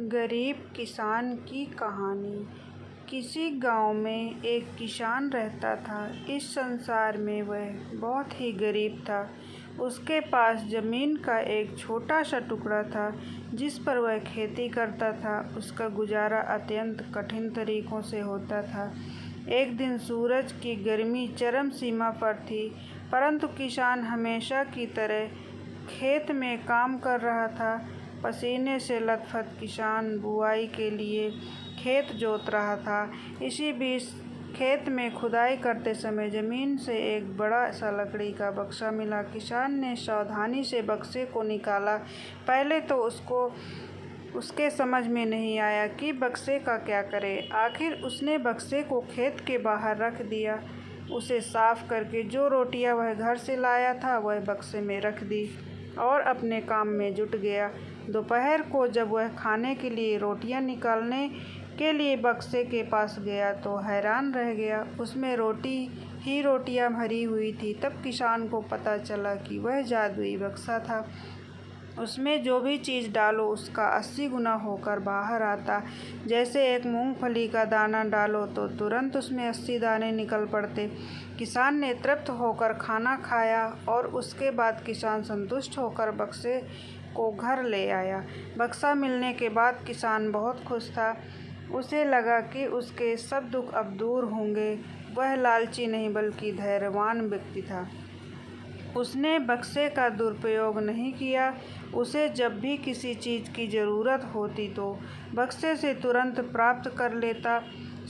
गरीब किसान की कहानी। किसी गांव में एक किसान रहता था। इस संसार में वह बहुत ही गरीब था। उसके पास जमीन का एक छोटा सा टुकड़ा था जिस पर वह खेती करता था। उसका गुजारा अत्यंत कठिन तरीकों से होता था। एक दिन सूरज की गर्मी चरम सीमा पर थी, परंतु किसान हमेशा की तरह खेत में काम कर रहा था। पसीने से लथपथ किसान बुआई के लिए खेत जोत रहा था। इसी बीच खेत में खुदाई करते समय जमीन से एक बड़ा सा लकड़ी का बक्सा मिला। किसान ने सावधानी से बक्से को निकाला। पहले तो उसके समझ में नहीं आया कि बक्से का क्या करे। आखिर उसने बक्से को खेत के बाहर रख दिया। उसे साफ करके जो रोटियां वह घर से लाया था वह बक्से में रख दी और अपने काम में जुट गया। दोपहर को जब वह खाने के लिए रोटियां निकालने के लिए बक्से के पास गया तो हैरान रह गया। उसमें रोटियां भरी हुई थी। तब किसान को पता चला कि वह जादुई बक्सा था। उसमें जो भी चीज़ डालो उसका 80 गुना होकर बाहर आता। जैसे एक मूंगफली का दाना डालो तो तुरंत उसमें 80 दाने निकल पड़ते। किसान ने तृप्त होकर खाना खाया और उसके बाद किसान संतुष्ट होकर बक्से को घर ले आया। बक्सा मिलने के बाद किसान बहुत खुश था। उसे लगा कि उसके सब दुख अब दूर होंगे। वह लालची नहीं बल्कि धैर्यवान व्यक्ति था। उसने बक्से का दुरुपयोग नहीं किया। उसे जब भी किसी चीज़ की ज़रूरत होती तो बक्से से तुरंत प्राप्त कर लेता।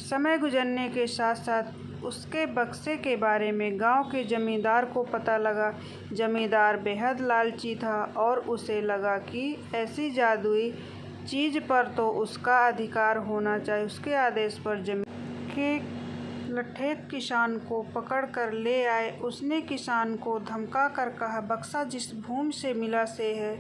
समय गुजरने के साथ साथ उसके बक्से के बारे में गांव के जमींदार को पता लगा। जमींदार बेहद लालची था और उसे लगा कि ऐसी जादुई चीज़ पर तो उसका अधिकार होना चाहिए। उसके आदेश पर जमीन के लठेत किसान को पकड़ कर ले आए। उसने किसान को धमका कर कहा, बक्सा जिस भूमि से मिला से है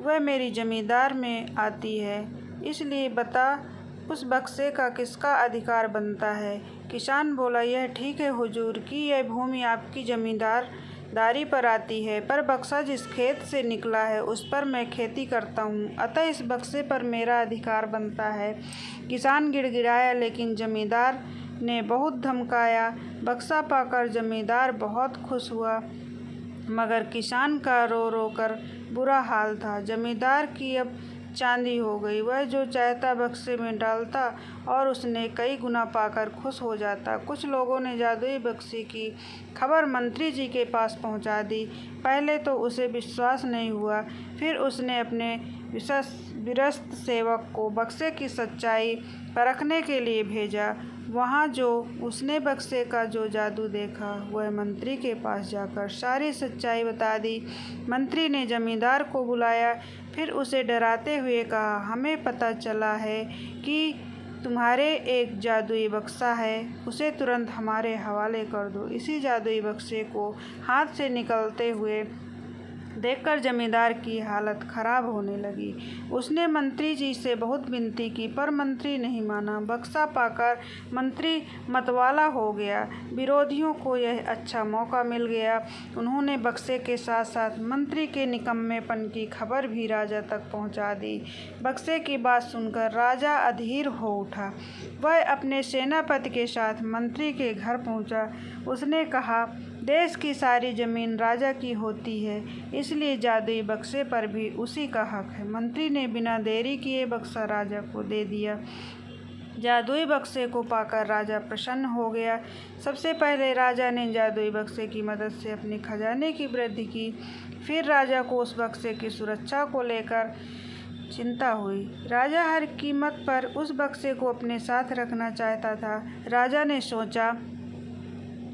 वह मेरी जमींदार में आती है, इसलिए बता उस बक्से का किसका अधिकार बनता है। किसान बोला, यह ठीक है हुजूर कि यह भूमि आपकी जमींदारी पर आती है, पर बक्सा जिस खेत से निकला है उस पर मैं खेती करता हूँ, अतः इस बक्से पर मेरा अधिकार बनता है। किसान गिड़गिड़ाया, लेकिन जमींदार ने बहुत धमकाया। बक्सा पाकर जमींदार बहुत खुश हुआ, मगर किसान का रो रो कर बुरा हाल था। जमींदार की अब चांदी हो गई। वह जो चाहता बक्से में डालता और उसने कई गुना पाकर खुश हो जाता। कुछ लोगों ने जादुई बक्से की खबर मंत्री जी के पास पहुंचा दी। पहले तो उसे विश्वास नहीं हुआ, फिर उसने अपने विश्वस्त सेवक को बक्से की सच्चाई परखने के लिए भेजा। वहाँ जो उसने बक्से का जो जादू देखा वह मंत्री के पास जाकर सारी सच्चाई बता दी। मंत्री ने जमींदार को बुलाया, फिर उसे डराते हुए कहा, हमें पता चला है कि तुम्हारे एक जादुई बक्सा है, उसे तुरंत हमारे हवाले कर दो। इसी जादुई बक्से को हाथ से निकलते हुए देखकर जमींदार की हालत खराब होने लगी। उसने मंत्री जी से बहुत विनती की, पर मंत्री नहीं माना। बक्सा पाकर मंत्री मतवाला हो गया। विरोधियों को यह अच्छा मौका मिल गया। उन्होंने बक्से के साथ साथ मंत्री के निकम्मेपन की खबर भी राजा तक पहुंचा दी। बक्से की बात सुनकर राजा अधीर हो उठा। वह अपने सेनापति के साथ मंत्री के घर पहुंचा। उसने कहा, देश की सारी जमीन राजा की होती है, इसलिए जादुई बक्से पर भी उसी का हक है। मंत्री ने बिना देरी किए बक्सा राजा को दे दिया। जादुई बक्से को पाकर राजा प्रसन्न हो गया। सबसे पहले राजा ने जादुई बक्से की मदद से अपने खजाने की वृद्धि की। फिर राजा को उस बक्से की सुरक्षा को लेकर चिंता हुई। राजा हर कीमत पर उस बक्से को अपने साथ रखना चाहता था। राजा ने सोचा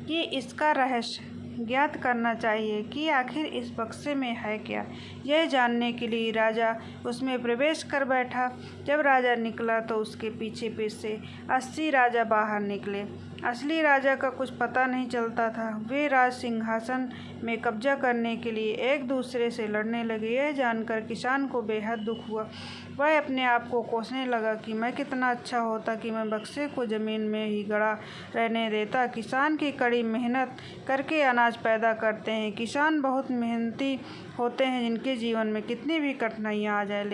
कि इसका रहस्य ज्ञात करना चाहिए कि आखिर इस बक्से में है क्या। यह जानने के लिए राजा उसमें प्रवेश कर बैठा। जब राजा निकला तो उसके पीछे से 80 राजा बाहर निकले। असली राजा का कुछ पता नहीं चलता था। वे राज सिंहासन में कब्जा करने के लिए एक दूसरे से लड़ने लगे। यह जानकर किसान को बेहद दुख हुआ। वह अपने आप को कोसने लगा कि मैं कितना अच्छा होता कि मैं बक्से को ज़मीन में ही गड़ा रहने देता। किसान की कड़ी मेहनत करके अनाज पैदा करते हैं। किसान बहुत मेहनती होते हैं, जिनके जीवन में कितनी भी कठिनाइयाँ आ जाए